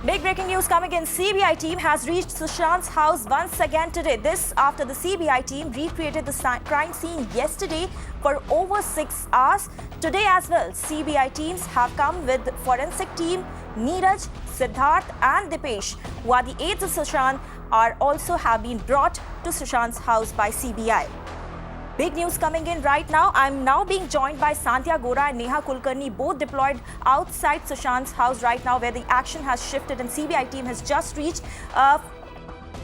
Big breaking news coming in. CBI team has reached Sushant's house once again today. This after the CBI team recreated the crime scene yesterday for over 6 hours. Today as well, CBI teams have come with forensic team Neeraj, Siddharth and Dipesh, who are the aides of Sushant, have been brought to Sushant's house by CBI. Big news coming in right now. I'm now being joined by Sandhya Gora and Neha Kulkarni, both deployed outside Sushant's house right now, where the action has shifted and CBI team has just reached.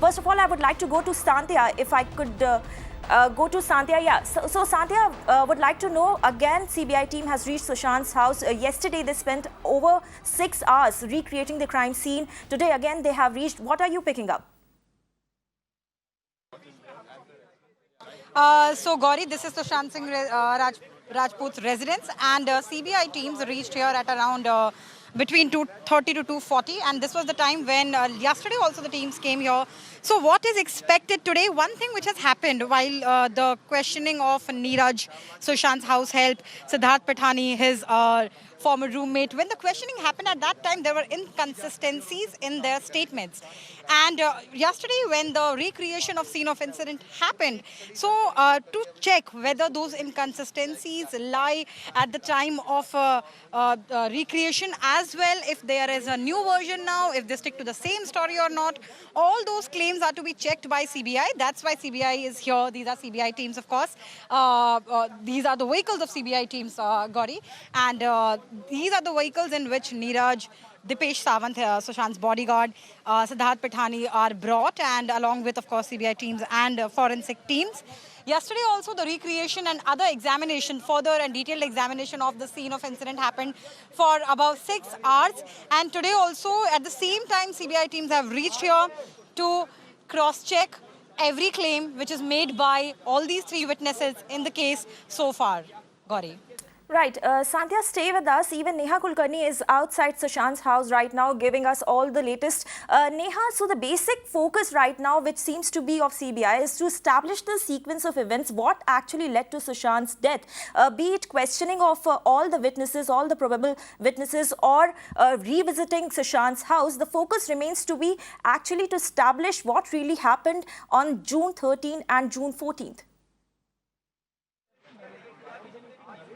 First of all, I would like to go to Sandhya, if I could go to Sandhya. Yeah, so Sandhya, would like to know, again, CBI team has reached Sushant's house. Yesterday, they spent over 6 hours recreating the crime scene. Today, again, they have reached. What are you picking up? So Gauri, this is Sushant Singh Rajput's residence, and CBI teams reached here at around between 2:30 to 2:40, and this was the time when yesterday also the teams came here. So what is expected today? One thing which has happened while the questioning of Neeraj, Sushant's house help, Siddharth Patani, his former roommate, when the questioning happened at that time, there were inconsistencies in their statements. And yesterday when the recreation of scene of incident happened, so to check whether those inconsistencies lie at the time of recreation, as well if there is a new version now, if they stick to the same story or not, all those claims are to be checked by CBI. That's why CBI is here. These are CBI teams, of course. These are the vehicles of CBI teams, Gauri. And these are the vehicles in which Neeraj, Dipesh Sawant, Sushant's bodyguard, Siddharth Patani are brought, and along with, of course, CBI teams and forensic teams. Yesterday also the recreation and other examination, further and detailed examination of the scene of incident happened for about 6 hours. And today also at the same time CBI teams have reached here to cross-check every claim which is made by all these three witnesses in the case so far. Gauri. Right. Sandhya, stay with us. Even Neha Kulkarni is outside Sushant's house right now, giving us all the latest. Neha, so the basic focus right now, which seems to be of CBI, is to establish the sequence of events, what actually led to Sushant's death, be it questioning of all the witnesses, all the probable witnesses, or revisiting Sushant's house. The focus remains to be actually to establish what really happened on June 13 and June 14th.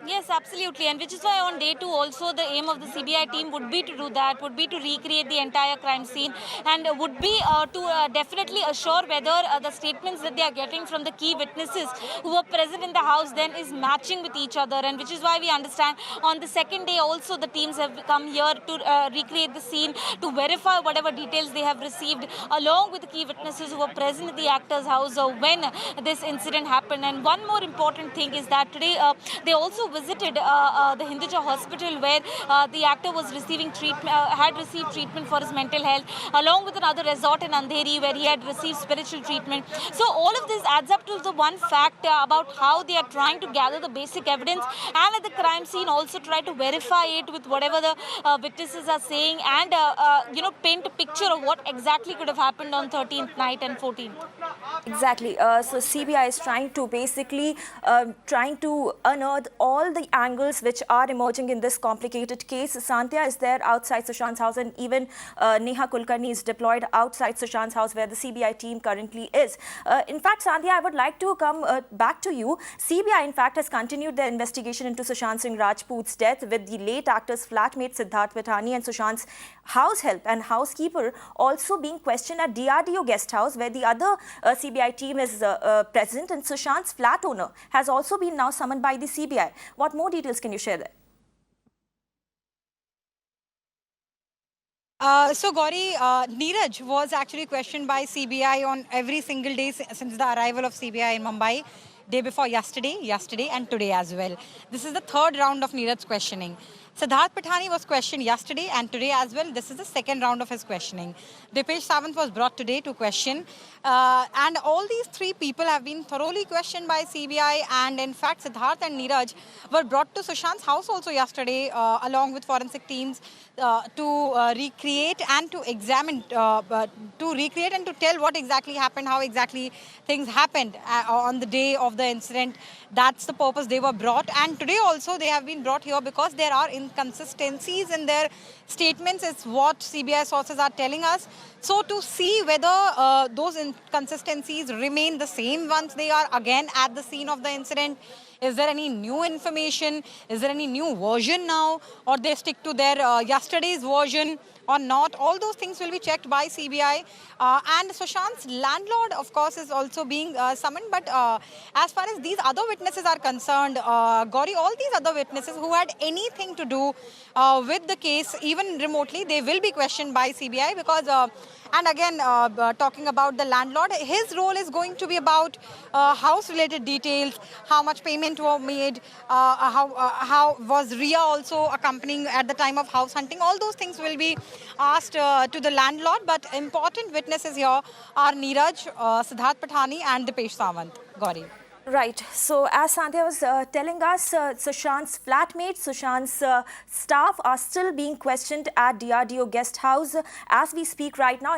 Yes, absolutely, and which is why on day 2 also the aim of the CBI team would be to do that, would be to recreate the entire crime scene, and would be to definitely assure whether the statements that they are getting from the key witnesses who were present in the house then is matching with each other, and which is why we understand on the second day also the teams have come here to recreate the scene, to verify whatever details they have received along with the key witnesses who were present at the actor's house when this incident happened. And one more important thing is that today they also visited the Hinduja hospital, where the actor was receiving treatment, had received treatment for his mental health, along with another resort in Andheri where he had received spiritual treatment. So all of this adds up to the one fact about how they are trying to gather the basic evidence, and at the crime scene also try to verify it with whatever the witnesses are saying, and paint a picture of what exactly could have happened on 13th night and 14th. Exactly. So CBI is trying to basically unearth all the angles which are emerging in this complicated case. Sandhya is there outside Sushant's house, and even Neha Kulkarni is deployed outside Sushant's house, where the CBI team currently is. In fact, Sandhya, I would like to come back to you. CBI, in fact, has continued their investigation into Sushant Singh Rajput's death, with the late actor's flatmate Siddharth Patani and Sushant's house help and housekeeper also being questioned at DRDO guest house, where the other CBI team is present, and Sushant's flat owner has also been now summoned by the CBI. What more details can you share there? So Gauri, Neeraj was actually questioned by CBI on every single day since the arrival of CBI in Mumbai. Day before yesterday and today as well. This is the third round of Neeraj's questioning. Siddharth Patani was questioned yesterday and today as well. This is the second round of his questioning. Dipesh Sawant was brought today to question. And all these three people have been thoroughly questioned by CBI. And in fact, Siddharth and Neeraj were brought to Sushant's house also yesterday, along with forensic teams, to recreate and to examine, to recreate and to tell what exactly happened, how exactly things happened on the day of the incident. That's the purpose they were brought. And today also they have been brought here because there are inconsistencies in their statements, is what CBI sources are telling us. So to see whether those inconsistencies remain the same once they are again at the scene of the incident. Is there any new information? Is there any new version now? Or they stick to their yesterday's version or not? All those things will be checked by CBI. And Sushant's landlord, of course, is also being summoned. But as far as these other witnesses are concerned, Gauri, all these other witnesses who had anything to do with the case, even remotely, they will be questioned by CBI because... and again, talking about the landlord, his role is going to be about house-related details, how much payment were made, how was Ria also accompanying at the time of house hunting. All those things will be asked to the landlord. But important witnesses here are Neeraj, Siddharth Pathani and Dipesh Sawant. Gauri. Right. So as Sandhya was telling us, Sushant's flatmates, Sushant's staff are still being questioned at DRDO guest house as we speak right now.